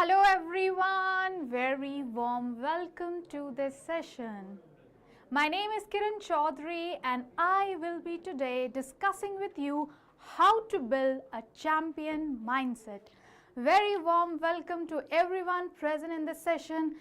Hello everyone, very warm welcome to this session. My name is Kiran Choudhary and I will be today discussing with you how to build a champion mindset. Very warm welcome to everyone present in this session.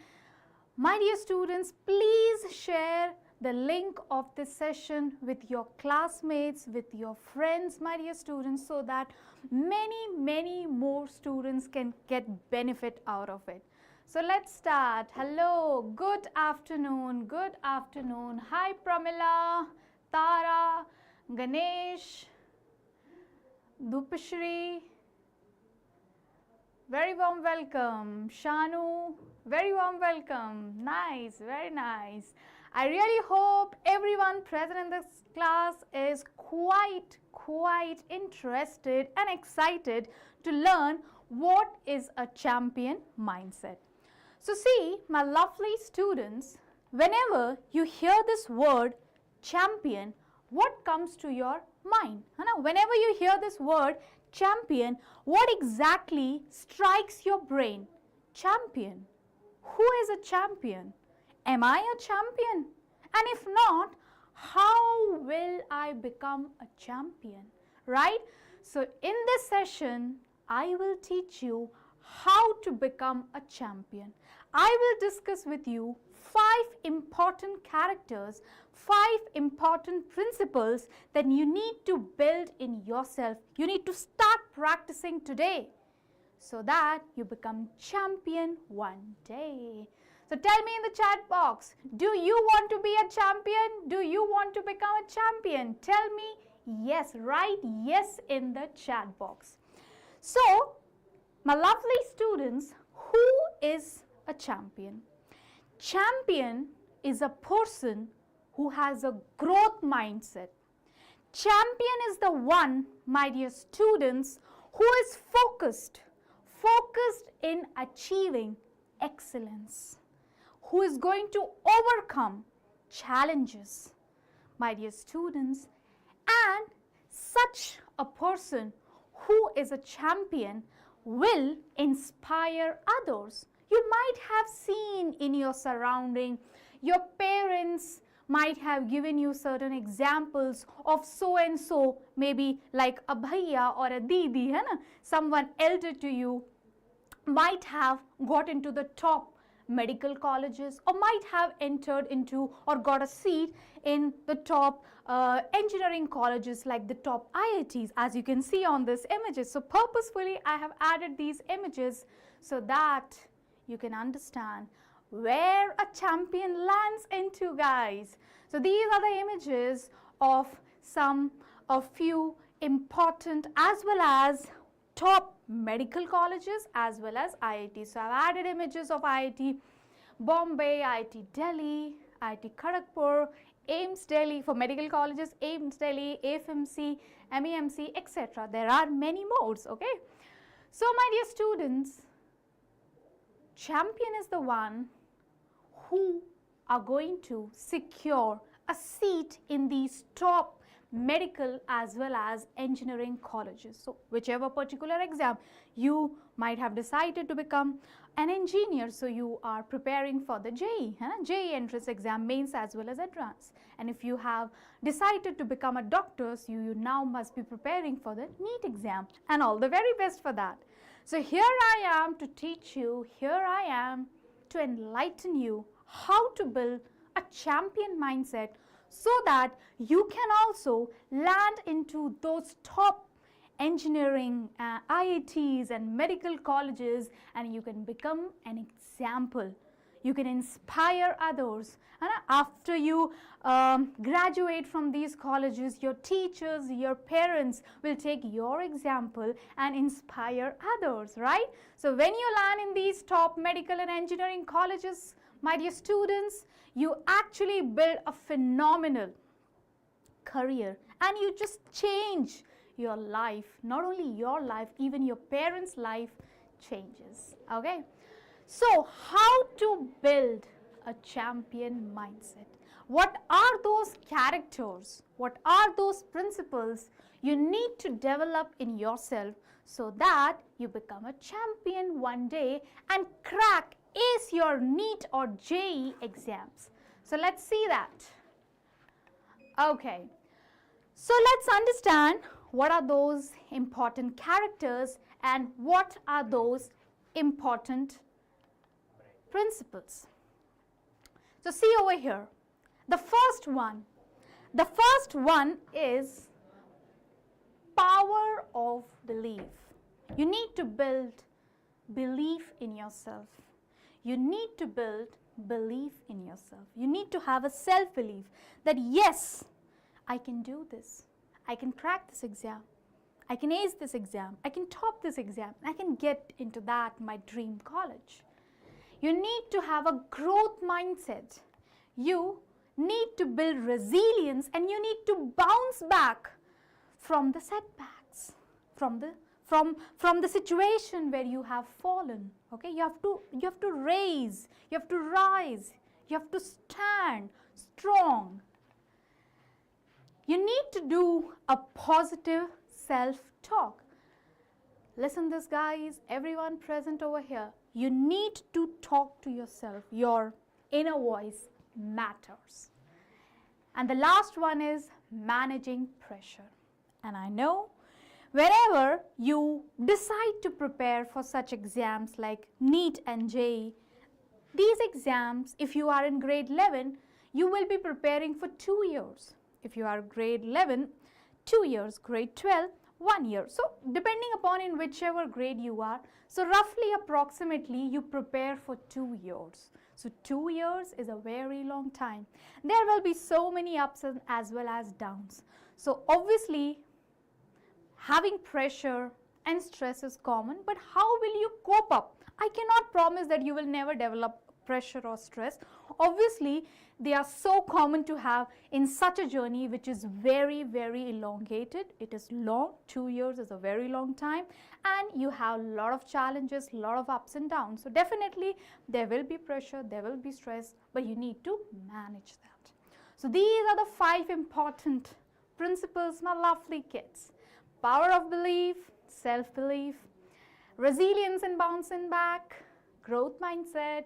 My dear students, please share the link of this session with your classmates, with your friends, my dear students, so that many more students can get benefit out of it. So let's start. Hello, good afternoon. Hi Pramila, Tara, Ganesh, Dupashri. Very warm welcome. Shanu, very warm welcome. Nice, very nice. I really hope everyone present in this class is quite interested and excited to learn what is a champion mindset. So see, my lovely students, whenever you hear this word champion, what comes to your mind? Whenever you hear this word champion, what exactly strikes your brain? Champion. Who is a champion? Am I a champion? And if not, how will I become a champion? Right? So in this session, I will teach you how to become a champion. I will discuss with you 5 important characters, 5 important principles that you need to build in yourself. You need to start practicing today so that you become champion one day. So tell me in the chat box, do you want to be a champion? Do you want to become a champion? Tell me yes, write yes in the chat box. So, my lovely students, who is a champion? Champion is a person who has a growth mindset. Champion is the one, my dear students, who is focused in achieving excellence, who is going to overcome challenges, my dear students. And such a person who is a champion will inspire others. You might have seen in your surrounding, your parents might have given you certain examples of so and so, maybe like a bhaiya or a didi, someone elder to you might have got into the top medical colleges or might have entered into or got a seat in the top engineering colleges like the top IITs, as you can see on these images. So purposefully I have added these images so that you can understand where a champion lands into, guys. So these are the images of a few important as well as top medical colleges as well as IIT. So I've added images of IIT Bombay, IIT Delhi, IIT Kharagpur, AIIMS Delhi for medical colleges, AIIMS Delhi, AFMC, MEMC, etc. There are many more, okay? So my dear students, champion is the one who are going to secure a seat in these top medical as well as engineering colleges. So whichever particular exam you might have decided to become an engineer, so you are preparing for the JEE, JEE entrance exam, mains as well as advanced. And if you have decided to become a doctor, so you now must be preparing for the NEET exam, and all the very best for that. So here I am to teach you, here I am to enlighten you how to build a champion mindset so that you can also land into those top engineering, IITs and medical colleges, and you can become an example. You can inspire others. And after you graduate from these colleges, your teachers, your parents will take your example and inspire others, right? So when you land in these top medical and engineering colleges, my dear students, you actually build a phenomenal career and you just change your life. Not only your life, even your parents' life changes, okay? So how to build a champion mindset? What are those characters? What are those principles you need to develop in yourself so that you become a champion one day and crack ace your NEET or JEE exams? So let's see that. Okay. So let's understand what are those important characters and what are those important principles. So see over here. The first one is power of belief. You need to build belief in yourself. You need to build belief in yourself. You need to have a self-belief that yes, I can do this. I can crack this exam. I can ace this exam. I can top this exam. I can get into that, my dream college. You need to have a growth mindset. You need to build resilience and you need to bounce back from the setbacks, from the situation where you have fallen. Okay, you have to raise, you have to rise, you have to stand strong. You need to do a positive self-talk. Listen this, guys, everyone present over here. You need to talk to yourself. Your inner voice matters. And the last one is managing pressure. And I know whenever you decide to prepare for such exams like NEET and JEE, these exams, if you are in grade 11, you will be preparing for 2 years. If you are grade 11, 2 years, grade 12, 1 year. So depending upon in whichever grade you are, so roughly approximately you prepare for 2 years. So 2 years is a very long time. There will be so many ups and as well as downs. So obviously having pressure and stress is common, but how will you cope up? I cannot promise that you will never develop pressure or stress. Obviously, they are so common to have in such a journey which is very, very elongated. It is long. 2 years is a very long time and you have a lot of challenges, a lot of ups and downs. So definitely there will be pressure, there will be stress, but you need to manage that. So these are the 5 important principles, my lovely kids. Power of belief, self-belief, resilience and bouncing back, growth mindset,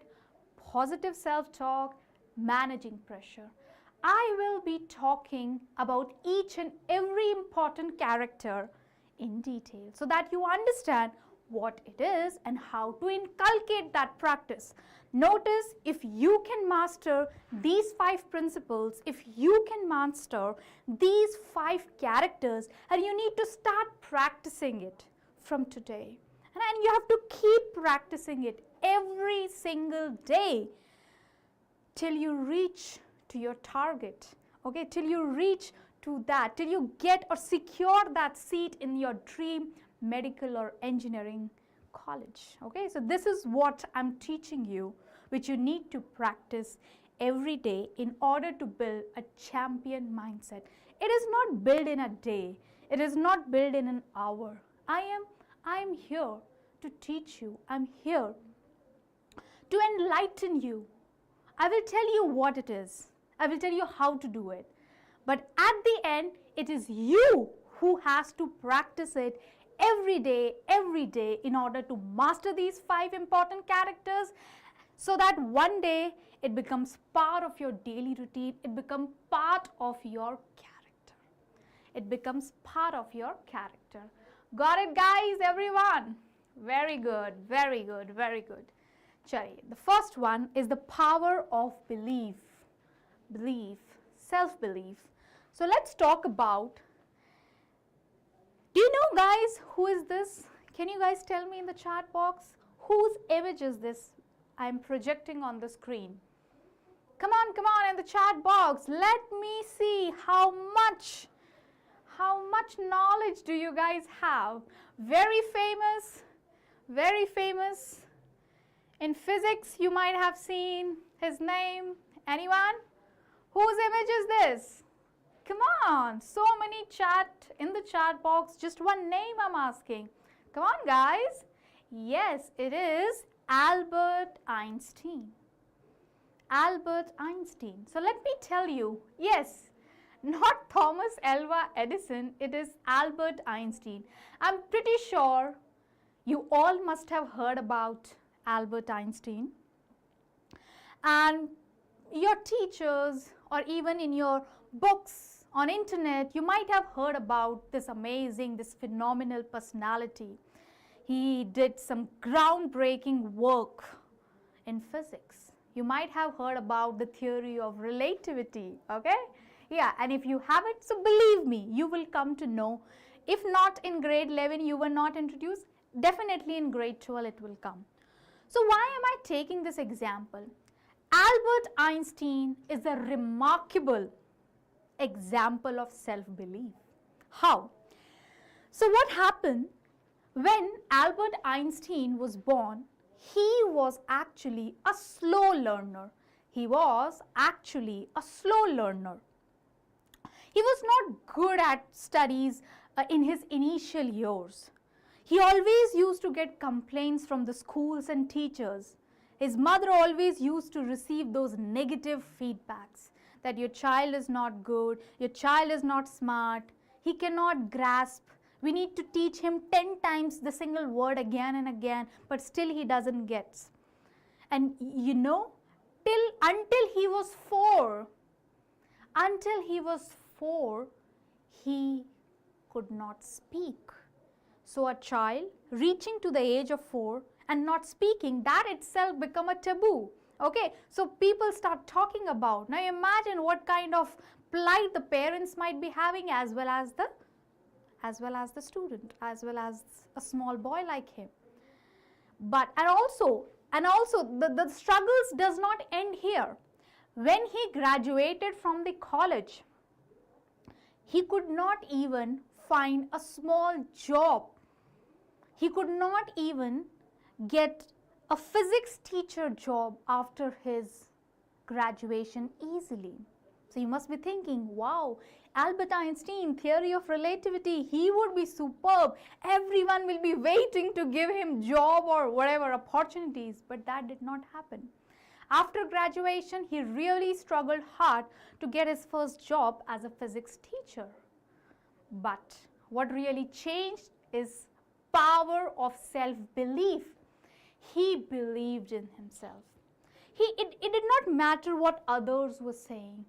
positive self-talk, managing pressure. I will be talking about each and every important character in detail so that you understand what it is and how to inculcate that practice. Notice, if you can master these 5 principles, if you can master these 5 characters, and you need to start practicing it from today. And you have to keep practicing it every single day till you reach to your target, okay, till you reach to that, till you get or secure that seat in your dream medical or engineering college, okay. So this is what I'm teaching you, which you need to practice every day in order to build a champion mindset. It is not built in a day, it is not built in an hour. I am here to teach you, I'm here to enlighten you. I will tell you what it is. I will tell you how to do it. But at the end, it is you who has to practice it every day in order to master these 5 important characters so that one day it becomes part of your daily routine. It becomes part of your character. It becomes part of your character. Got it, guys, everyone? Very good, very good, very good. Chaliye, the first one is the power of belief, self-belief. So let's talk about, do you know, guys, who is this? Can you guys tell me in the chat box whose image is this I'm projecting on the screen? Come on in the chat box. Let me see how much knowledge do you guys have. Very famous. In physics, you might have seen his name. Anyone? Whose image is this? Come on, so many in the chat box. Just one name I'm asking. Come on, guys. Yes, it is Albert Einstein. Albert Einstein. So let me tell you, yes, not Thomas Alva Edison, it is Albert Einstein. I'm pretty sure you all must have heard about Albert Einstein. And your teachers or even in your books on internet, you might have heard about this amazing, this phenomenal personality. He did some groundbreaking work in physics. You might have heard about the theory of relativity, okay? Yeah, and if you haven't, so believe me, you will come to know. If not in grade 11, you were not introduced, definitely in grade 12 it will come. So why am I taking this example? Albert Einstein is a remarkable example of self-belief. How? So what happened when Albert Einstein was born? He was actually a slow learner. He was actually a slow learner. He was not good at studies in his initial years. He always used to get complaints from the schools and teachers. His mother always used to receive those negative feedbacks that your child is not good, your child is not smart, he cannot grasp. We need to teach him 10 times the single word again and again, but still he doesn't get. And you know, until he was 4, he could not speak. So a child reaching to the age of 4 and not speaking, that itself become a taboo. Okay, so people start talking about. Now imagine what kind of plight the parents might be having, as well as the student, as well as a small boy like him. But and also the struggles does not end here. When he graduated from the college, he could not even find a small job. He could not even get a physics teacher job after his graduation easily. So you must be thinking, wow, Albert Einstein, theory of relativity, he would be superb. Everyone will be waiting to give him job or whatever opportunities, but that did not happen. After graduation, he really struggled hard to get his first job as a physics teacher. But what really changed is power of self-belief. He believed in himself. It did not matter what others were saying.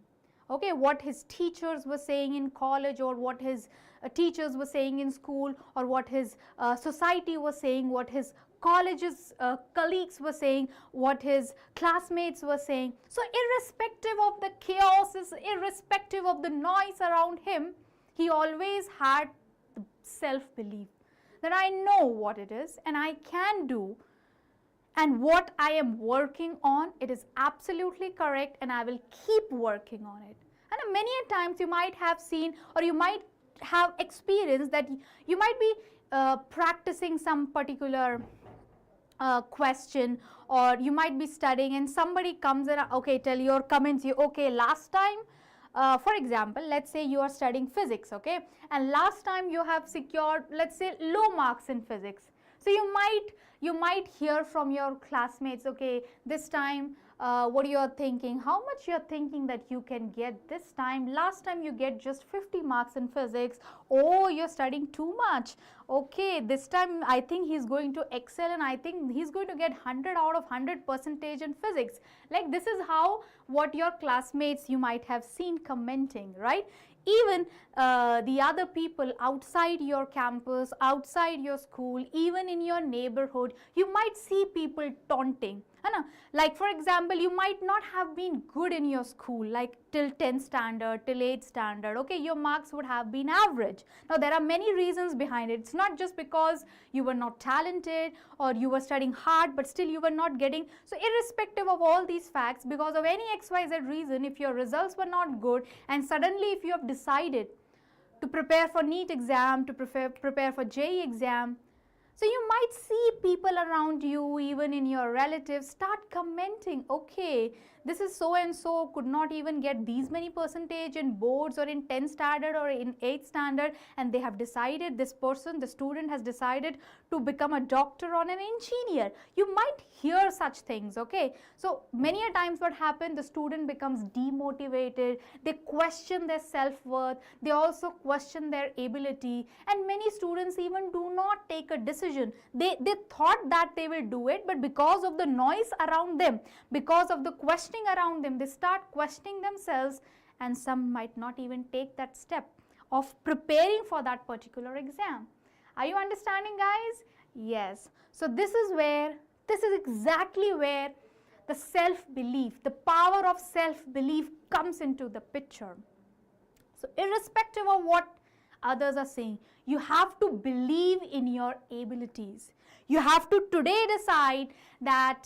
Okay, what his teachers were saying in college, or what his teachers were saying in school, or what his society was saying, what his college's colleagues were saying, what his classmates were saying. So irrespective of the chaos, irrespective of the noise around him, he always had self-belief that I know what it is and I can do, and what I am working on, it is absolutely correct and I will keep working on it. And many a times you might have seen, or you might have experienced that you might be practicing some particular question, or you might be studying and somebody comes and okay, tell your comments you, okay, last time, for example, let's say you are studying physics, okay, and last time you have secured, let's say, low marks in physics. So you might hear from your classmates, okay, this time what you are thinking, how much you are thinking that you can get this time. Last time you get just 50 marks in physics. Oh, you're studying too much. Okay, this time I think he's going to excel and I think he's going to get 100 out of 100% in physics. Like, this is how what your classmates you might have seen commenting, right? Even the other people outside your campus, outside your school, even in your neighborhood, you might see people taunting. Like, for example, you might not have been good in your school, like till 10th standard, till 8th standard, okay, your marks would have been average. Now, there are many reasons behind it. It's not just because you were not talented or you were studying hard, but still you were not getting. So, irrespective of all these facts, because of any XYZ reason, if your results were not good and suddenly if you have decided to prepare for NEET exam, to prepare for JEE exam, so you might see people around you, even in your relatives, start commenting, okay, this is so and so could not even get these many percentage in boards or in 10th standard or in 8th standard, and they have decided, this person, the student has decided to become a doctor or an engineer. You might hear such things, okay? So many a times what happens, the student becomes demotivated, they question their self-worth, they also question their ability, and many students even do not take a decision. They thought that they will do it, but because of the noise around them, because of the questioning around them, they start questioning themselves, and some might not even take that step of preparing for that particular exam. Are you understanding, guys? Yes. So this is exactly where the self-belief, the power of self-belief comes into the picture. So irrespective of what others are saying, you have to believe in your abilities. You have to today decide that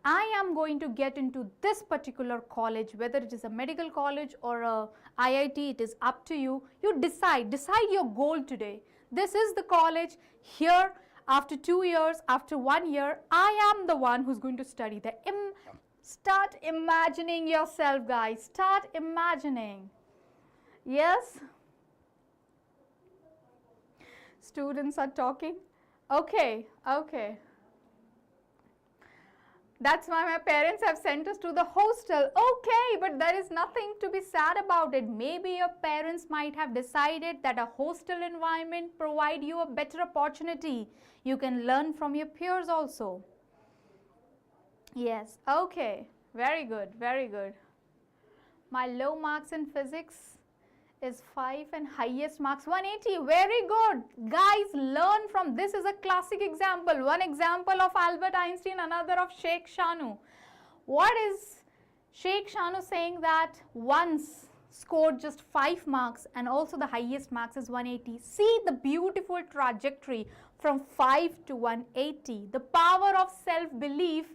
I am going to get into this particular college, whether it is a medical college or a IIT, it is up to you. You decide your goal today. This is the college. Here, after 2 years, after 1 year, I am the one who's going to study there. Start imagining yourself, guys. Start imagining. Yes? Students are talking. Okay. That's why my parents have sent us to the hostel. Okay, but there is nothing to be sad about it. Maybe your parents might have decided that a hostel environment provide you a better opportunity. You can learn from your peers also. Yes, okay. Very good, very good. My low marks in physics is 5 and highest marks 180. Very good. Guys, learn from this. Is a classic example. One example of Albert Einstein, another of Sheikh Shanu. What is Sheikh Shanu saying? That once scored just 5 marks and also the highest marks is 180. See the beautiful trajectory from 5 to 180. The power of self-belief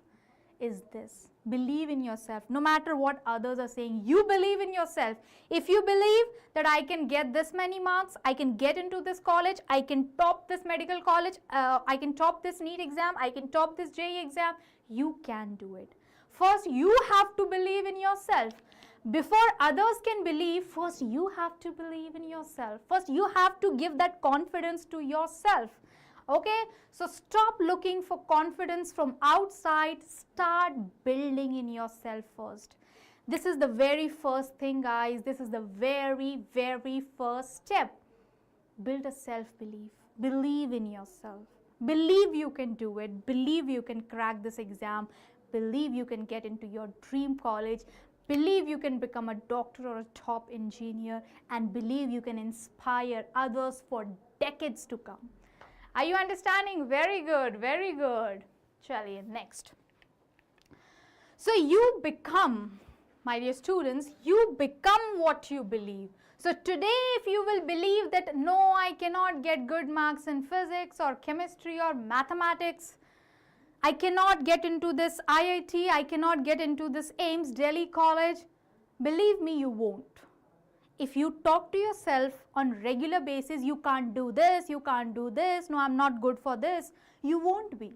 is this. Believe in yourself. No matter what others are saying, you believe in yourself. If you believe that I can get this many marks, I can get into this college, I can top this medical college, I can top this NEET exam, I can top this JEE exam, you can do it. First, you have to believe in yourself. Before others can believe, first you have to believe in yourself. First, you have to give that confidence to yourself. Okay, so stop looking for confidence from outside, start building in yourself first. This is the very first thing, guys. This is the very, very first step. Build a self-belief. Believe in yourself. Believe you can do it. Believe you can crack this exam. Believe you can get into your dream college. Believe you can become a doctor or a top engineer, and believe you can inspire others for decades to come. Are you understanding? Very good, very good. Chaliye, next. So you become, my dear students, you become what you believe. So today, if you will believe that no, I cannot get good marks in physics or chemistry or mathematics, I cannot get into this IIT, I cannot get into this AIMS Delhi college, believe me, you won't. If you talk to yourself on regular basis, you can't do this, you can't do this, no, I'm not good for this, you won't be.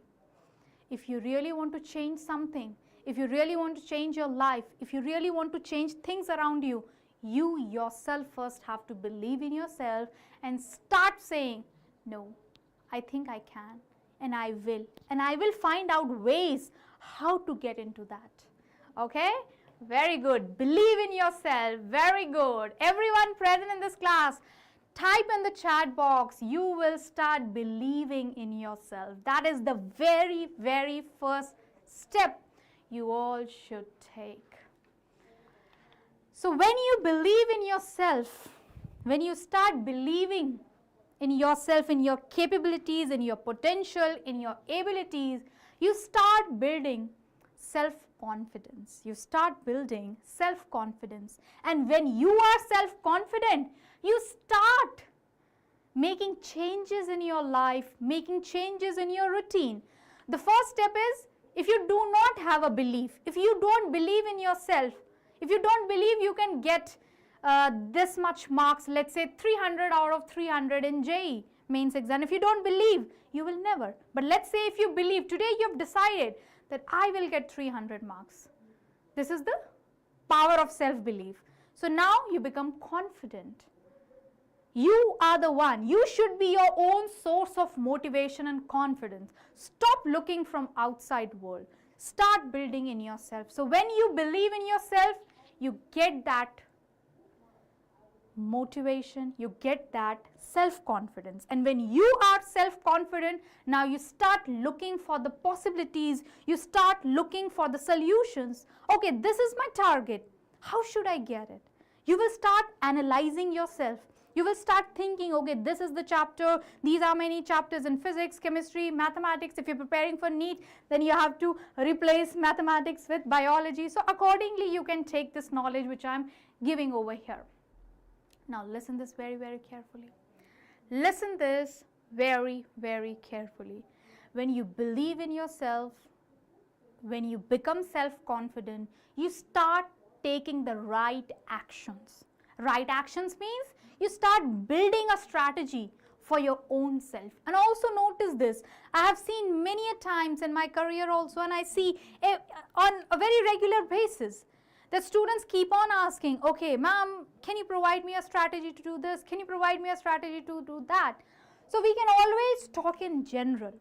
If you really want to change something, if you really want to change your life, if you really want to change things around you, you yourself first have to believe in yourself and start saying, no, I think I can, and I will find out ways how to get into that. Okay? Very good. Believe in yourself. Very good. Everyone present in this class, type in the chat box. You will start believing in yourself. That is the very, very first step you all should take. So when you believe in yourself, when you start believing in yourself, in your capabilities, in your potential, in your abilities, you start building self-confidence. You start building self-confidence. And when you are self-confident, you start making changes in your life, making changes in your routine. The first step is, if you do not have a belief, if you don't believe in yourself, if you don't believe you can get this much marks, let's say 300 out of 300 in JEE mains exam, if you don't believe, you will never. But let's say if you believe, today you have decided that I will get 300 marks. This is the power of self-belief. So now you become confident. You are the one. You should be your own source of motivation and confidence. Stop looking from outside world. Start building in yourself. So when you believe in yourself, you get that motivation, you get that self-confidence. And when you are self-confident, now you start looking for the possibilities, you start looking for the solutions. Okay, this is my target. How should I get it? You will start analyzing yourself. You will start thinking, okay, this is the chapter, these are many chapters in physics, chemistry, mathematics. If you're preparing for NEET, then you have to replace mathematics with biology. So accordingly, you can take this knowledge which I'm giving over here. Now listen this very, very carefully. Listen this very, very carefully. When you believe in yourself, when you become self-confident, you start taking the right actions. Right actions means you start building a strategy for your own self. And also notice this, I have seen many a times in my career also, and I see on a very regular basis, that students keep on asking, okay, ma'am, can you provide me a strategy to do this? Can you provide me a strategy to do that? So we can always talk in general.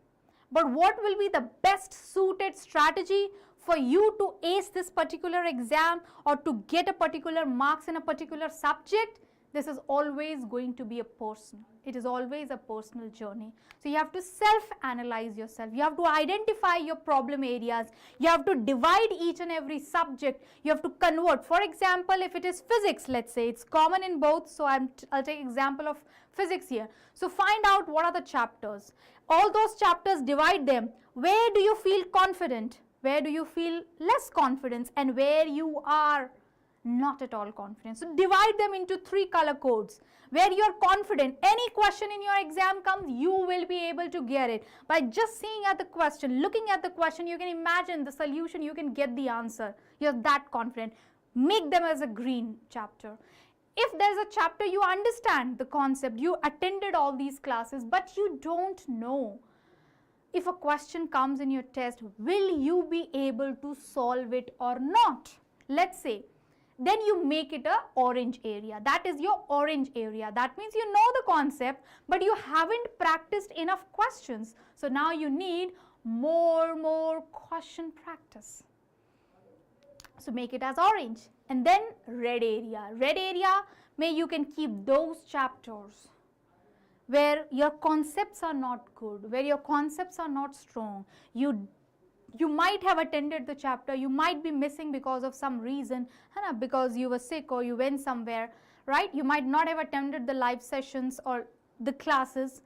But what will be the best suited strategy for you to ace this particular exam or to get a particular marks in a particular subject? This is always going to be a personal. It is always a personal journey. So you have to self-analyze yourself. You have to identify your problem areas. You have to divide each and every subject. You have to convert. For example, if it is physics, let's say, it's common in both. So I'll take example of physics here. So find out what are the chapters. All those chapters, divide them. Where do you feel confident? Where do you feel less confidence? And where you are not at all confident. So divide them into 3 color codes. Where you are confident, any question in your exam comes, you will be able to get it. By just seeing at the question, looking at the question, you can imagine the solution, you can get the answer. You're that confident. Make them as a green chapter. If there's a chapter you understand the concept, you attended all these classes, but you don't know. If a question comes in your test, will you be able to solve it or not? Let's say, then you make it a orange area. That is your orange area. That means you know the concept, but you haven't practiced enough questions. So now you need more question practice. So make it as orange. And then red area. Red area, you can keep those chapters where your concepts are not good, where your concepts are not strong. You might have attended the chapter, you might be missing because of some reason, because you were sick or you went somewhere, right? You might not have attended the live sessions or the classes.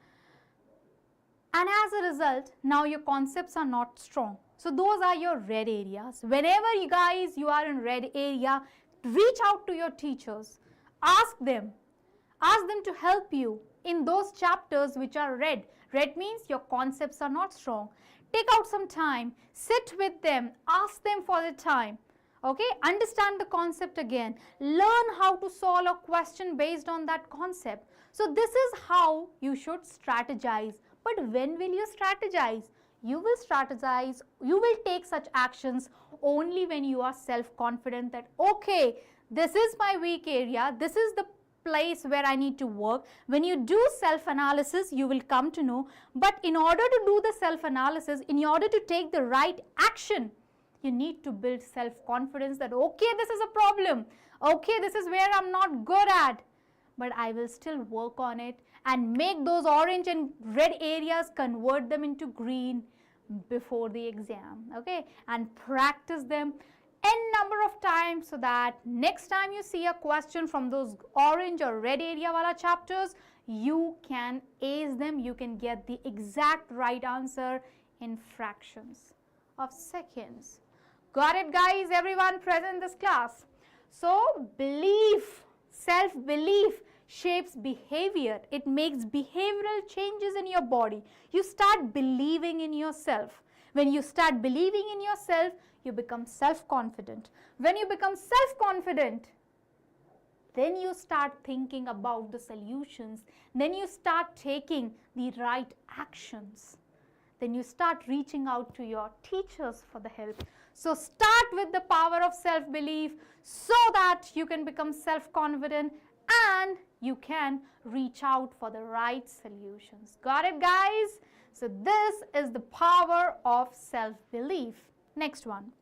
And as a result, now your concepts are not strong. So those are your red areas. Whenever you are in red area, reach out to your teachers. Ask them to help you in those chapters which are red. Red means your concepts are not strong. Take out some time, sit with them, ask them for the time. Okay, understand the concept again. Learn how to solve a question based on that concept. So this is how you should strategize. But when will you strategize? You will strategize, you will take such actions only when you are self-confident that, okay, this is my weak area, this is the place where I need to work. When you do self-analysis, you will come to know. But in order to do the self-analysis, in order to take the right action, you need to build self-confidence that, okay, this is a problem. Okay, this is where I'm not good at. But I will still work on it and make those orange and red areas, convert them into green before the exam. Okay, and practice them n number of times so that next time you see a question from those orange or red area wala chapters, you can ace them, you can get the exact right answer in fractions of seconds. Got it, guys? Everyone present in this class. So belief, self-belief shapes behavior. It makes behavioral changes in your body. You start believing in yourself. When you start believing in yourself, you become self-confident. When you become self-confident, then you start thinking about the solutions. Then you start taking the right actions. Then you start reaching out to your teachers for the help. So start with the power of self-belief so that you can become self-confident and you can reach out for the right solutions. Got it, guys? So this is the power of self-belief. Next one.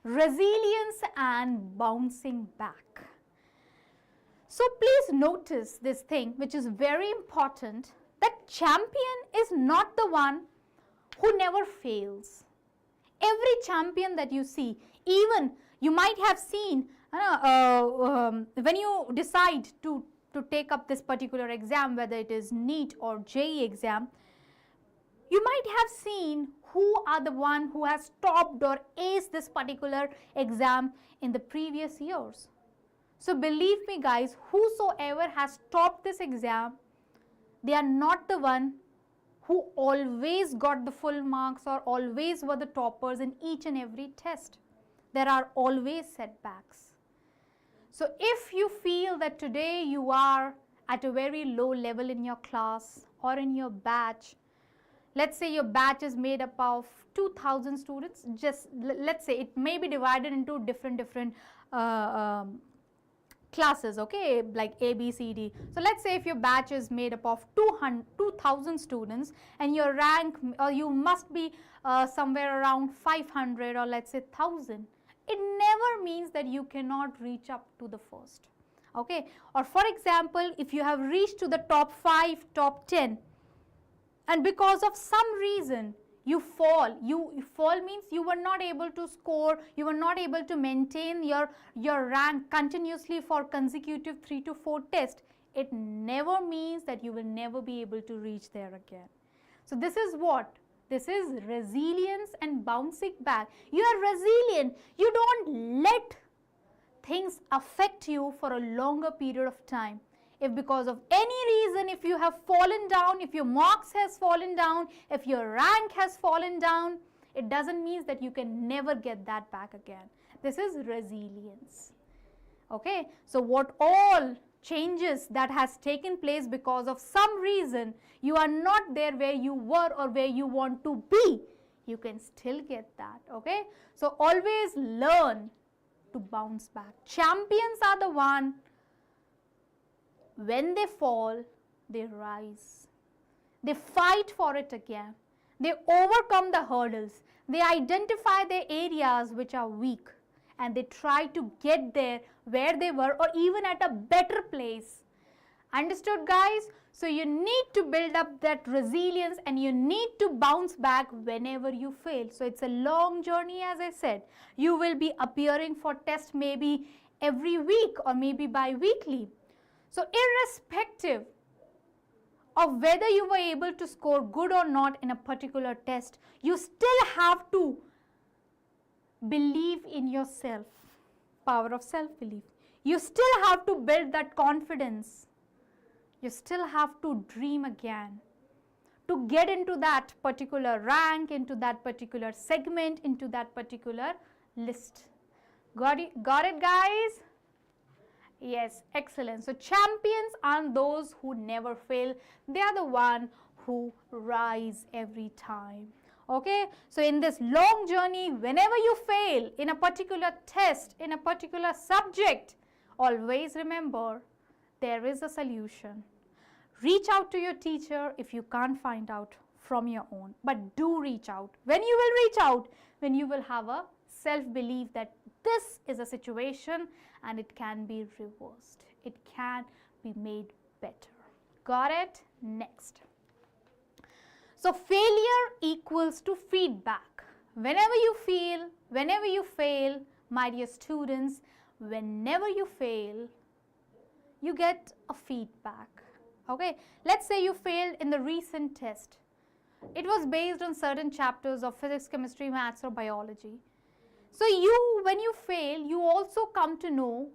Resilience and bouncing back. So please notice this thing, which is very important, that champion is not the one who never fails. Every champion that you see, even you might have seen when you decide to take up this particular exam, whether it is NEET or JEE exam, you might have seen who are the one who has topped or aced this particular exam in the previous years. So believe me guys, whosoever has topped this exam, they are not the one who always got the full marks or always were the toppers in each and every test. There are always setbacks. So if you feel that today you are at a very low level in your class or in your batch, let's say your batch is made up of 2,000 students, just let's say it may be divided into different classes, okay, like A, B, C, D. So let's say if your batch is made up of 2,000 students and your rank, or you must be somewhere around 500 or let's say 1,000. It never means that you cannot reach up to the first, okay. Or for example, if you have reached to the top 5, top 10, and because of some reason you fall means you were not able to score, you were not able to maintain your rank continuously for consecutive 3 to 4 tests, it never means that you will never be able to reach there again. So this is what? This is resilience and bouncing back. You are resilient. You don't let things affect you for a longer period of time. If because of any reason, if you have fallen down, if your marks has fallen down, if your rank has fallen down, it doesn't mean that you can never get that back again. This is resilience. Okay, so what all changes that has taken place because of some reason, you are not there where you were or where you want to be, you can still get that, okay. So always learn to bounce back. Champions are the one, when they fall, they rise. They fight for it again. They overcome the hurdles. They identify their areas which are weak and they try to get there where they were or even at a better place. Understood, guys? So you need to build up that resilience and you need to bounce back whenever you fail. So it's a long journey, as I said. You will be appearing for tests maybe every week or maybe bi-weekly. So irrespective of whether you were able to score good or not in a particular test, you still have to believe in yourself, power of self-belief. You still have to build that confidence. You still have to dream again to get into that particular rank, into that particular segment, into that particular list. Got it, guys? Yes, excellent. So champions are those who never fail. They are the one who rise every time. Okay, so in this long journey, whenever you fail in a particular test, in a particular subject, always remember there is a solution. Reach out to your teacher if you can't find out from your own, but do reach out. When you will reach out, when you will have a self-belief that this is a situation and it can be reversed. It can be made better. Got it? Next. So failure equals to feedback. Whenever you fail, my dear students, whenever you fail, you get a feedback. Okay, let's say you failed in the recent test. It was based on certain chapters of physics, chemistry, maths or biology. So when you fail, you also come to know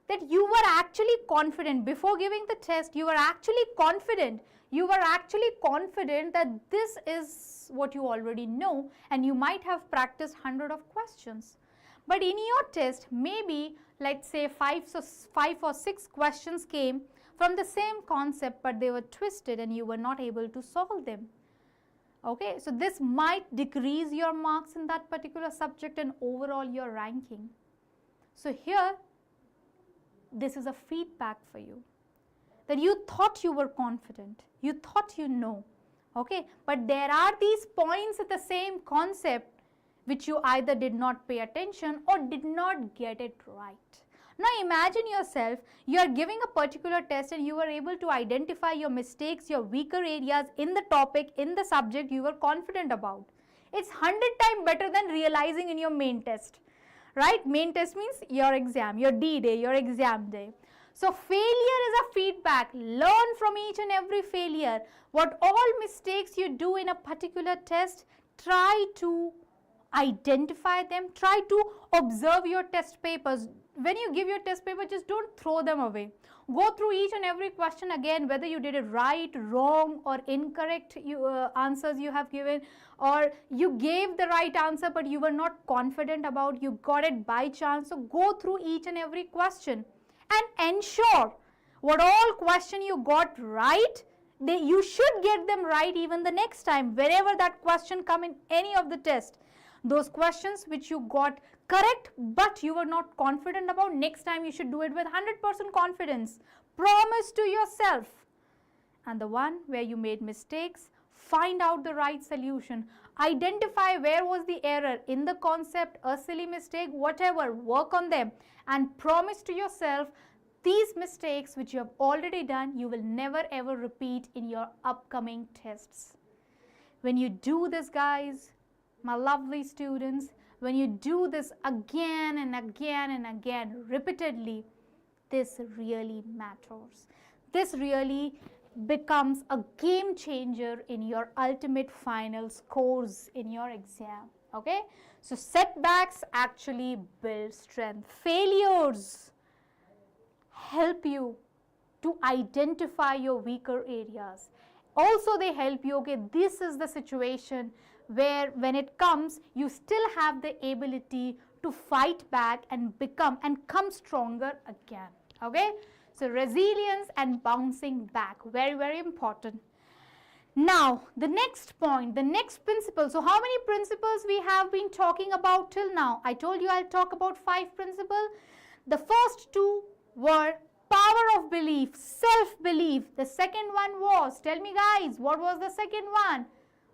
that you were actually confident. Before giving the test, you were actually confident. You were actually confident that this is what you already know and you might have practiced 100 of questions. But in your test, maybe let's say 5 or 6 questions came from the same concept, but they were twisted and you were not able to solve them. Okay, so this might decrease your marks in that particular subject and overall your ranking. So here, this is a feedback for you, that you thought you were confident, you thought you know, okay, but there are these points at the same concept which you either did not pay attention or did not get it right. Now imagine yourself, you are giving a particular test and you were able to identify your mistakes, your weaker areas in the topic, in the subject you were confident about. It's 100 times better than realizing in your main test, right? Main test means your exam, your D-day, your exam day. So failure is a feedback. Learn from each and every failure. What all mistakes you do in a particular test, try to identify them, try to observe your test papers. When you give your test paper, just don't throw them away. Go through each and every question again, whether you did it right, wrong or incorrect answers you have given, or you gave the right answer but you were not confident about, you got it by chance. So go through each and every question and ensure what all question you got right, you should get them right even the next time wherever that question come in any of the test. Those questions which you got correct but you were not confident about, next time you should do it with 100% confidence. Promise to yourself. And the one where you made mistakes, find out the right solution. Identify where was the error in the concept, a silly mistake, whatever, work on them and promise to yourself these mistakes which you have already done, you will never ever repeat in your upcoming tests. When you do this, guys, my lovely students, when you do this again and again and again repeatedly, this really matters. This really becomes a game changer in your ultimate final scores in your exam. Okay, so setbacks actually build strength. Failures help you to identify your weaker areas. Also they help you, okay, this is the situation where when it comes, you still have the ability to fight back and come stronger again. Okay, so resilience and bouncing back, very, very important. Now the next point, the next principle. So how many principles we have been talking about till now? I told you I'll talk about 5 principles. The first 2 were power of belief, self-belief. The second one was, tell me guys, what was the second one?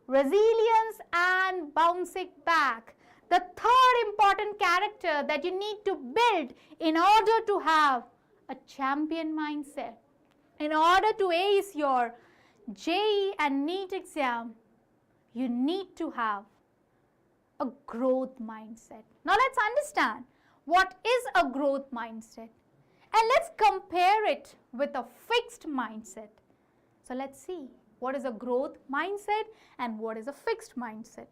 Resilience and bouncing back. The third important character that you need to build in order to have a champion mindset, in order to ace your JEE and NEET exam, you need to have a growth mindset. Now let's understand what is a growth mindset and let's compare it with a fixed mindset. So let's see what is a growth mindset and what is a fixed mindset.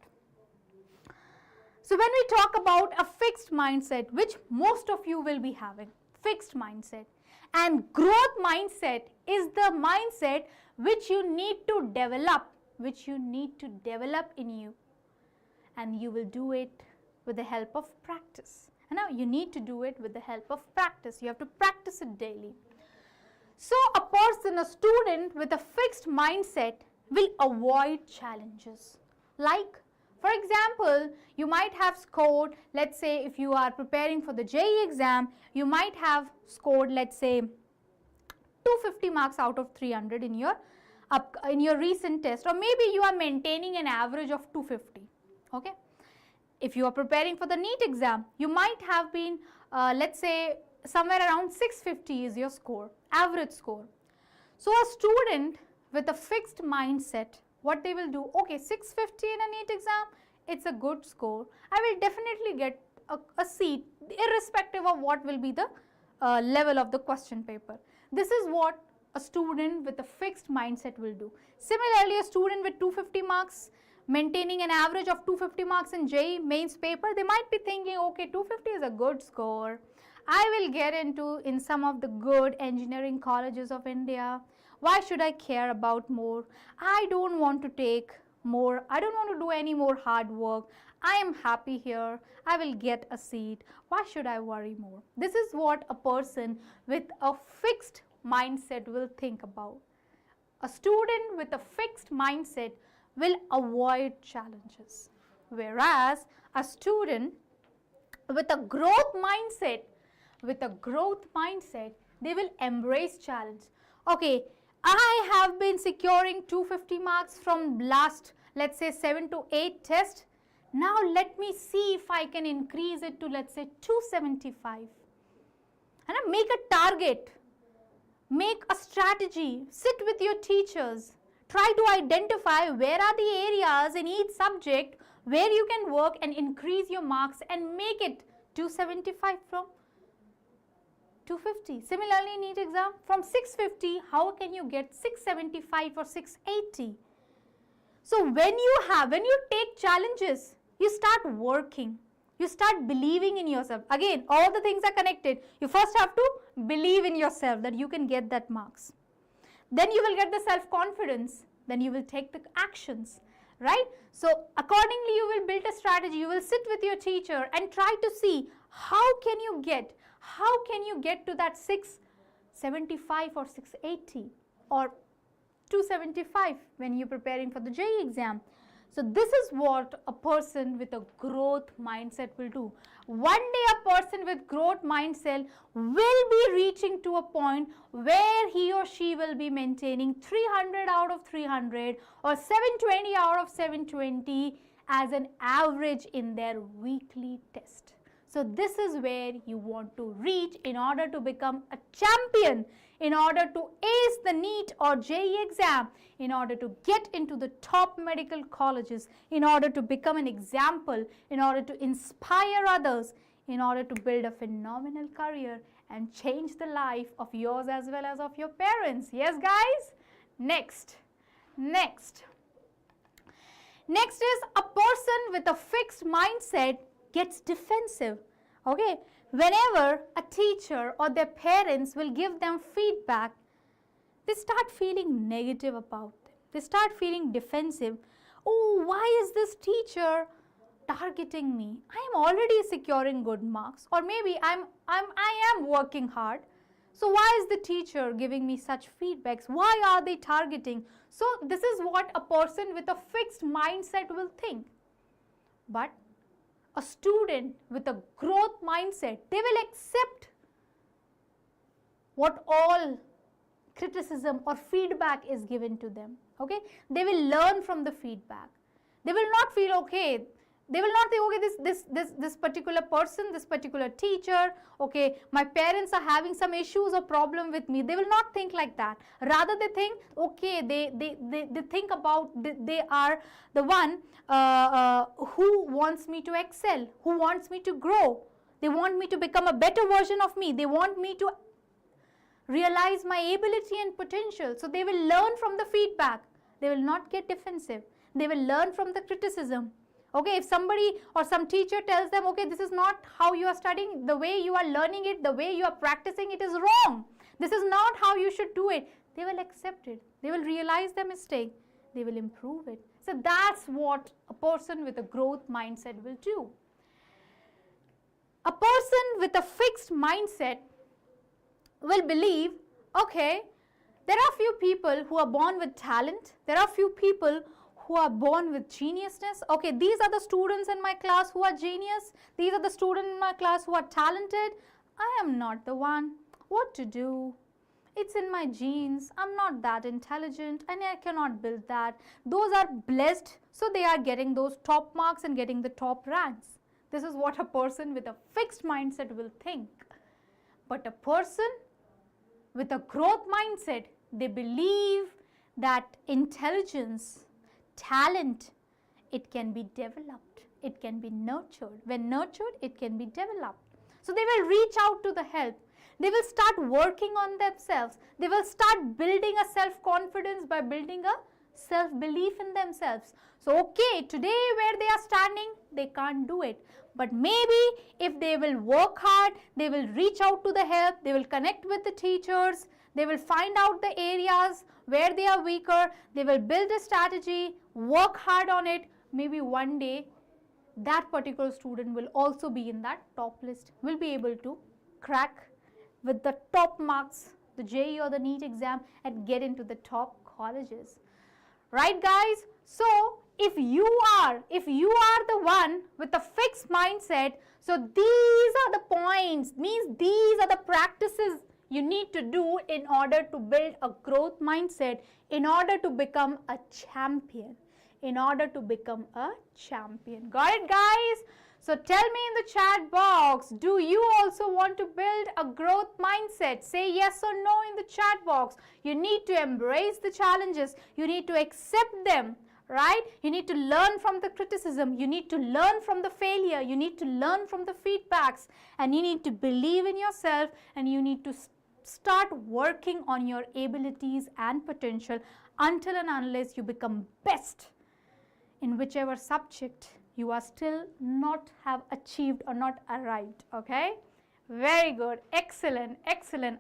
So when we talk about a fixed mindset, which most of you will be having, fixed mindset, and growth mindset is the mindset which you need to develop, in you, and you will do it with the help of practice. And now you need to do it with the help of practice. You have to practice it daily. So a person, a student with a fixed mindset will avoid challenges. Like, for example, you might have scored, let's say if you are preparing for the JEE exam, you might have scored, let's say, 250 marks out of 300 in your recent test, or maybe you are maintaining an average of 250. Okay. If you are preparing for the NEET exam, you might have been, let's say, somewhere around 650 is your score, average score. So a student with a fixed mindset, what they will do, okay, 650 in a NEET exam, it's a good score. I will definitely get a seat irrespective of what will be the level of the question paper. This is what a student with a fixed mindset will do. Similarly, a student with 250 marks, maintaining an average of 250 marks in JEE mains paper, they might be thinking, okay, 250 is a good score. I will get in some of the good engineering colleges of India. Why should I care about more? I don't want to take more. I don't want to do any more hard work. I am happy here. I will get a seat. Why should I worry more? This is what a person with a fixed mindset will think about. A student with a fixed mindset will avoid challenges. Whereas a student with a growth mindset, they will embrace challenge. Okay, I have been securing 250 marks from last, let's say 7 to 8 tests. Now let me see if I can increase it to, let's say, 275. And make a target, make a strategy, sit with your teachers, try to identify where are the areas in each subject where you can work and increase your marks and make it 275 from 250. Similarly, NEET exam, from 650, how can you get 675 or 680? So when you take challenges, you start working. You start believing in yourself. Again, all the things are connected. You first have to believe in yourself that you can get that marks. Then you will get the self-confidence. Then you will take the actions, right? So accordingly, you will build a strategy. You will sit with your teacher and try to see how can you get to that 675 or 680 or 275 when you're preparing for the JEE exam. So this is what a person with a growth mindset will do. One day a person with growth mindset will be reaching to a point where he or she will be maintaining 300 out of 300 or 720 out of 720 as an average in their weekly test. So this is where you want to reach in order to become a champion, in order to ace the NEET or JEE exam, in order to get into the top medical colleges, in order to become an example, in order to inspire others, in order to build a phenomenal career and change the life of yours as well as of your parents. Yes, guys? Next is a person with a fixed mindset gets defensive. Okay, whenever a teacher or their parents will give them feedback, they start feeling negative about it. They start feeling defensive. Oh, why is this teacher targeting me? I am already securing good marks, or maybe I am working hard. So why is the teacher giving me such feedbacks? Why are they targeting? So this is what a person with a fixed mindset will think. But a student with a growth mindset, they will accept what all criticism or feedback is given to them. Okay, they will learn from the feedback. They will not feel okay. They will not think, okay, this particular person, this particular teacher, okay, my parents are having some issues or problem with me. They will not think like that. Rather, they think, okay, they think about they are the one who wants me to excel, who wants me to grow. They want me to become a better version of me. They want me to realize my ability and potential. So they will learn from the feedback. They will not get defensive. They will learn from the criticism. Okay, if somebody or some teacher tells them, okay, this is not how you are studying, the way you are learning it, the way you are practicing it is wrong. This is not how you should do it. They will accept it. They will realize their mistake. They will improve it. So that's what a person with a growth mindset will do. A person with a fixed mindset will believe, okay, there are few people who are born with talent. There are few people who are born with geniusness. Okay, these are the students in my class who are genius. These are the students in my class who are talented. I am not the one. What to do? It's in my genes. I'm not that intelligent and I cannot build that. Those are blessed, so they are getting those top marks and getting the top ranks. This is what a person with a fixed mindset will think. But a person with a growth mindset, they believe that intelligence, talent, it can be developed, it can be nurtured. When nurtured, it can be developed. So they will reach out to the help. They will start working on themselves. They will start building a self-confidence by building a self-belief in themselves. So okay, today where they are standing, they can't do it. But maybe if they will work hard, they will reach out to the help, they will connect with the teachers, they will find out the areas where they are weaker, they will build a strategy, work hard on it. Maybe one day that particular student will also be in that top list, will be able to crack with the top marks the JEE or the NEET exam and get into the top colleges. Right, guys? So, if you are the one with a fixed mindset, so these are the points, means these are the practices you need to do in order to build a growth mindset, in order to become a champion. Got it, guys? So tell me in the chat box, do you also want to build a growth mindset? Say yes or no in the chat box. You need to embrace the challenges. You need to accept them, right? You need to learn from the criticism. You need to learn from the failure. You need to learn from the feedbacks. And you need to believe in yourself, and you need to start working on your abilities and potential until and unless you become best in whichever subject you are still not have achieved or not arrived. Okay, very good, excellent.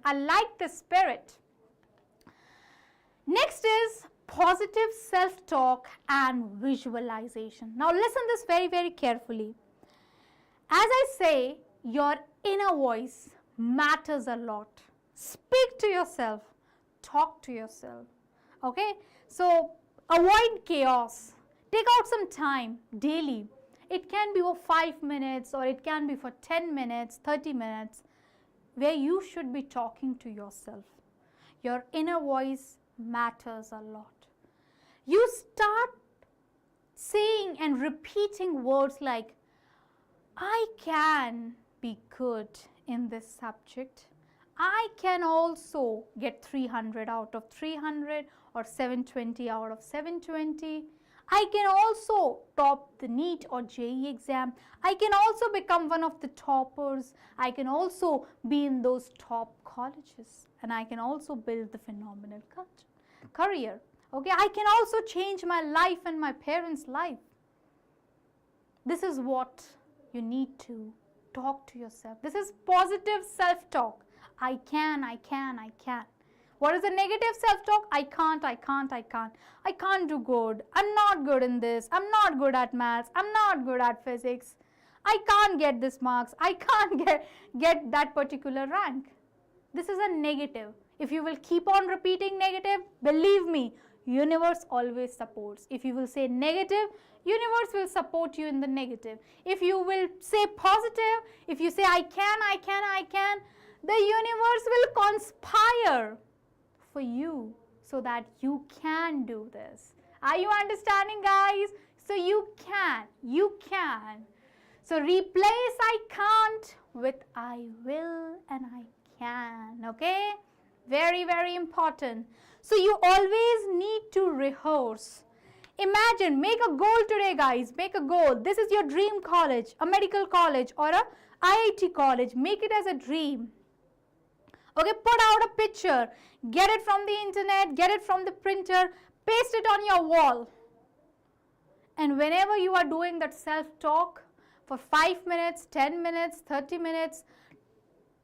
I like the spirit. Next is positive self-talk and visualization. Now listen this very carefully. As I say, your inner voice matters a lot. Speak to yourself, talk to yourself. Okay, so avoid chaos. Take out some time daily. It can be for 5 minutes, or it can be for 10 minutes, 30 minutes, where you should be talking to yourself. Your inner voice matters a lot. You start saying and repeating words like, I can be good in this subject. I can also get 300 out of 300 or 720 out of 720. I can also top the NEET or JEE exam. I can also become one of the toppers. I can also be in those top colleges. And I can also build the phenomenal career. Okay, I can also change my life and my parents' life. This is what you need to talk to yourself. This is positive self-talk. I can. What is the negative self-talk? I can't. I can't do good. I'm not good in this. I'm not good at maths. I'm not good at physics. I can't get this marks. I can't get that particular rank. This is a negative. If you will keep on repeating negative, believe me, universe always supports. If you will say negative, universe will support you in the negative. If you will say positive, if you say I can, the universe will conspire for you so that you can do this. Are you understanding, guys? So you can. So replace I can't with I will and I can. Okay? Very important. So you always need to rehearse. Imagine, make a goal today, guys. Make a goal. This is your dream college, a medical college or a IIT college. Make it as a dream. Okay, put out a picture. Get it from the internet, get it from the printer, paste it on your wall. And whenever you are doing that self-talk for 5 minutes, 10 minutes, 30 minutes,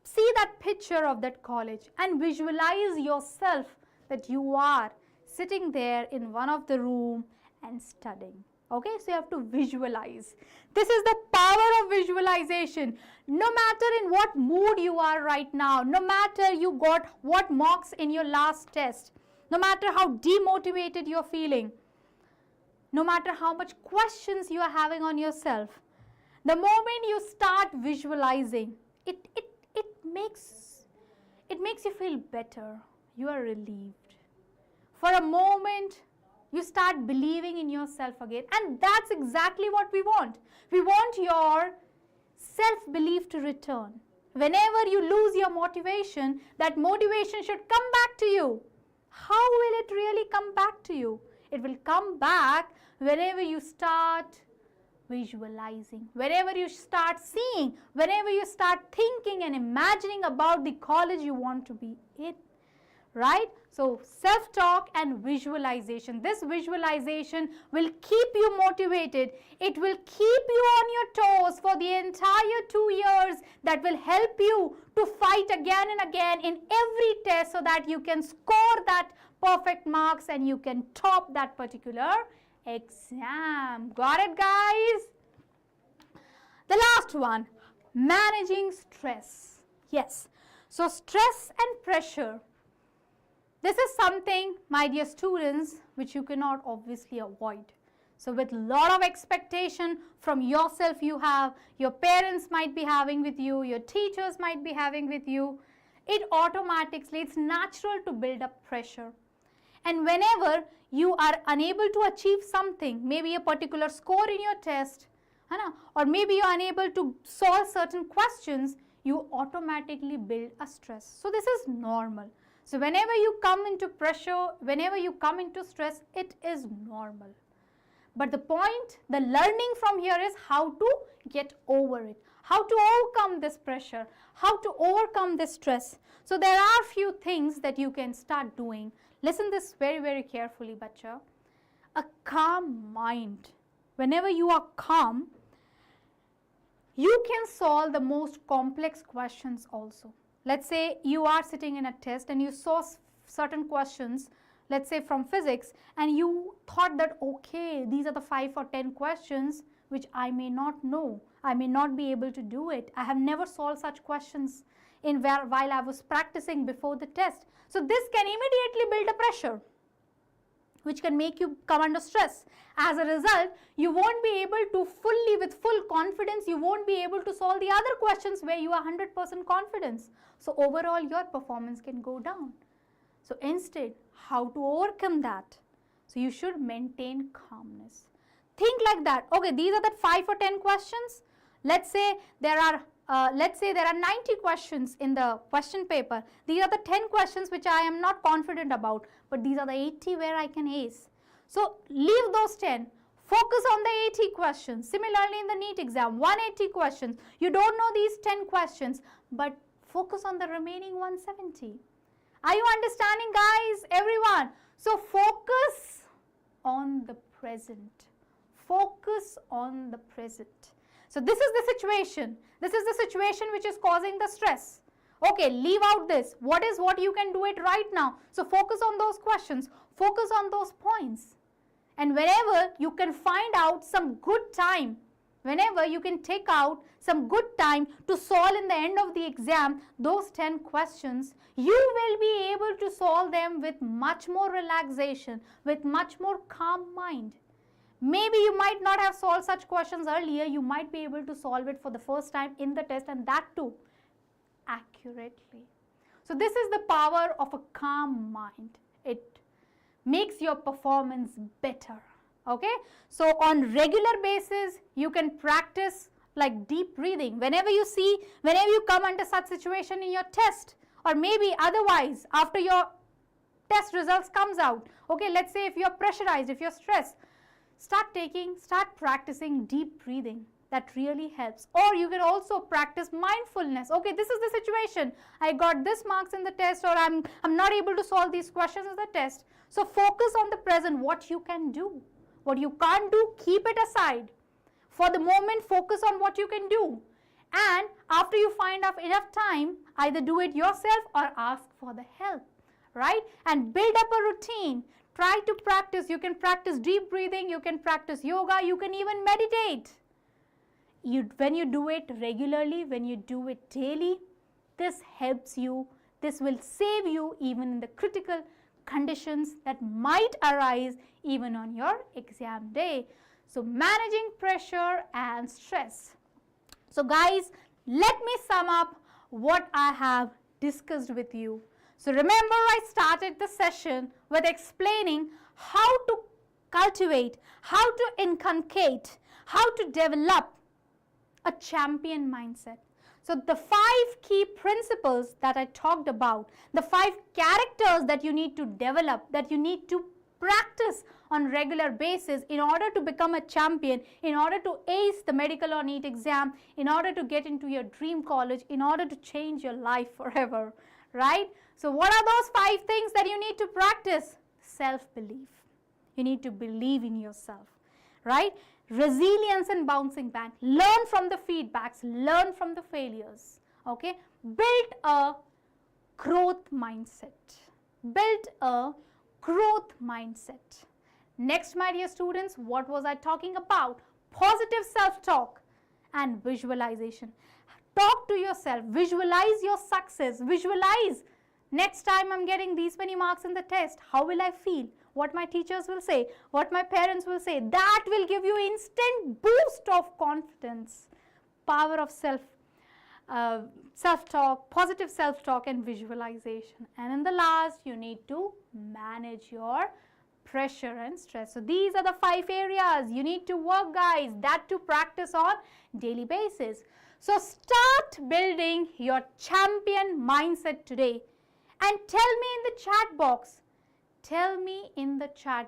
see that picture of that college and visualize yourself that you are sitting there in one of the room and studying. Okay, so you have to visualize. This is the power of visualization. No matter in what mood you are right now, no matter you got what marks in your last test, no matter how demotivated you're feeling, no matter how much questions you are having on yourself, the moment you start visualizing, it makes you feel better. You are relieved. For a moment, you start believing in yourself again. And that's exactly what we want. We want your self-belief to return. Whenever you lose your motivation, that motivation should come back to you. How will it really come back to you? It will come back whenever you start visualizing, whenever you start seeing, whenever you start thinking and imagining about the college you want to be in. Right? So self-talk and visualization. This visualization will keep you motivated. It will keep you on your toes for the entire 2 years. That will help you to fight again and again in every test so that you can score that perfect marks and you can top that particular exam. Got it, guys? The last one, managing stress. Yes. So stress and pressure This is something, my dear students, which you cannot obviously avoid. So with lot of expectation from yourself you have, your parents might be having with you, your teachers might be having with you, it automatically, it's natural to build up pressure. And whenever you are unable to achieve something, maybe a particular score in your test, or maybe you are unable to solve certain questions, you automatically build a stress. So this is normal. So whenever you come into pressure, whenever you come into stress, it is normal. But the point, the learning from here is how to get over it, how to overcome this pressure, how to overcome this stress. So there are few things that you can start doing. Listen this very, very carefully, bacha. A calm mind. Whenever you are calm, you can solve the most complex questions also. Let's say you are sitting in a test and you saw certain questions, let's say from physics, and you thought that, okay, these are the 5 or 10 questions which I may not know. I may not be able to do it. I have never solved such questions while I was practicing before the test. So this can immediately build a pressure, which can make you come under stress. As a result, you won't be able to with full confidence, you won't be able to solve the other questions where you are 100% confidence. So overall, your performance can go down. So instead, how to overcome that? So you should maintain calmness. Think like that. Okay, these are the 5 or 10 questions. Let's say there are 90 questions in the question paper. These are the 10 questions which I am not confident about, but these are the 80 where I can ace. So leave those 10. Focus on the 80 questions. Similarly, in the NEET exam, 180 questions. You don't know these 10 questions, but focus on the remaining 170. Are you understanding, guys? Everyone. So focus on the present. Focus on the present. So this is the situation. This is the situation which is causing the stress. Okay, leave out this. What is what you can do it right now? So focus on those questions. Focus on those points. And whenever you can find out some good time, whenever you can take out some good time to solve in the end of the exam, those 10 questions, you will be able to solve them with much more relaxation, with much more calm mind. Maybe you might not have solved such questions earlier, you might be able to solve it for the first time in the test, and that too accurately. So this is the power of a calm mind. It makes your performance better. Okay, so on regular basis you can practice like deep breathing. Whenever you come under such situation in your test, or maybe otherwise after your test results comes out, okay, let's say if you're pressurized, if you're stressed, start practicing deep breathing. That really helps. Or you can also practice mindfulness. Okay, this is the situation. I got this marks in the test, or I'm not able to solve these questions in the test. So focus on the present, what you can do. What you can't do, keep it aside. For the moment, focus on what you can do. And after you find out enough time, either do it yourself or ask for the help, right? And build up a routine. Try to practice. You can practice deep breathing, you can practice yoga, you can even meditate. When you do it regularly, when you do it daily, this helps you. This will save you even in the critical conditions that might arise even on your exam day. So managing pressure and stress. So guys, let me sum up what I have discussed with you. So remember, I started the session with explaining how to cultivate, how to inculcate, how to develop a champion mindset. So the 5 key principles that I talked about, the 5 characters that you need to develop, that you need to practice on regular basis in order to become a champion, in order to ace the medical or NEET exam, in order to get into your dream college, in order to change your life forever, right? So what are those 5 things that you need to practice? Self-belief. You need to believe in yourself, right? Resilience and bouncing back. Learn from the feedbacks, learn from the failures, okay? Build a growth mindset. Build a growth mindset. Next, my dear students, what was I talking about? Positive self-talk and visualization. Talk to yourself, visualize your success, visualize Next time I'm getting these many marks in the test, how will I feel? What my teachers will say, what my parents will say. That will give you instant boost of confidence. Power of self-talk, positive self-talk and visualization. And in the last, you need to manage your pressure and stress. So these are the 5 areas you need to work, guys, that to practice on daily basis. So start building your champion mindset today. And tell me in the chat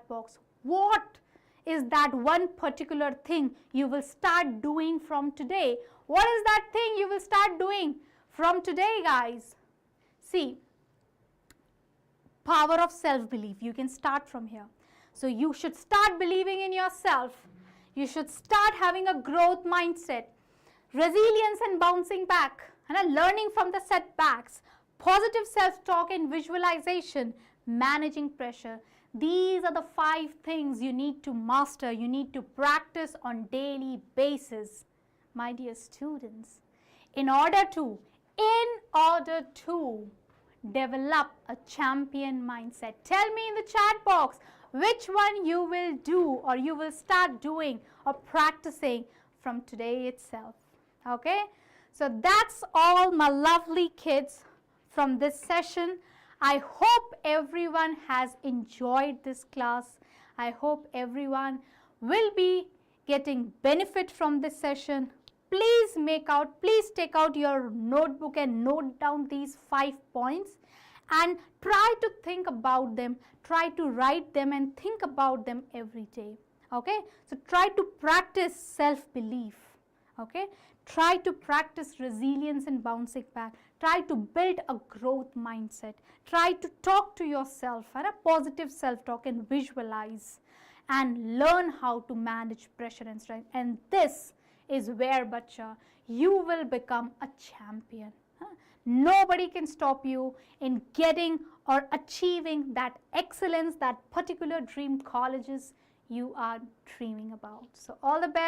box, what is that one particular thing you will start doing from today? What is that thing you will start doing from today, guys? See, power of self-belief. You can start from here. So you should start believing in yourself. You should start having a growth mindset, resilience and bouncing back, and learning from the setbacks, positive self-talk and visualization, managing pressure. These are the 5 things you need to master, you need to practice on daily basis. My dear students, in order to develop a champion mindset, tell me in the chat box which one you will do or you will start doing or practicing from today itself. Okay, so that's all, my lovely kids, from this session. I hope everyone has enjoyed this class. I hope everyone will be getting benefit from this session. Please take out your notebook and note down these 5 points and try to think about them, try to write them and think about them every day. Okay, so try to practice self-belief. Okay, try to practice resilience and bouncing back. Try to build a growth mindset. Try to talk to yourself and a positive self-talk and visualize and learn how to manage pressure and stress. And this is where, bacha, you will become a champion. Nobody can stop you in getting or achieving that excellence, that particular dream colleges you are dreaming about. So all the best.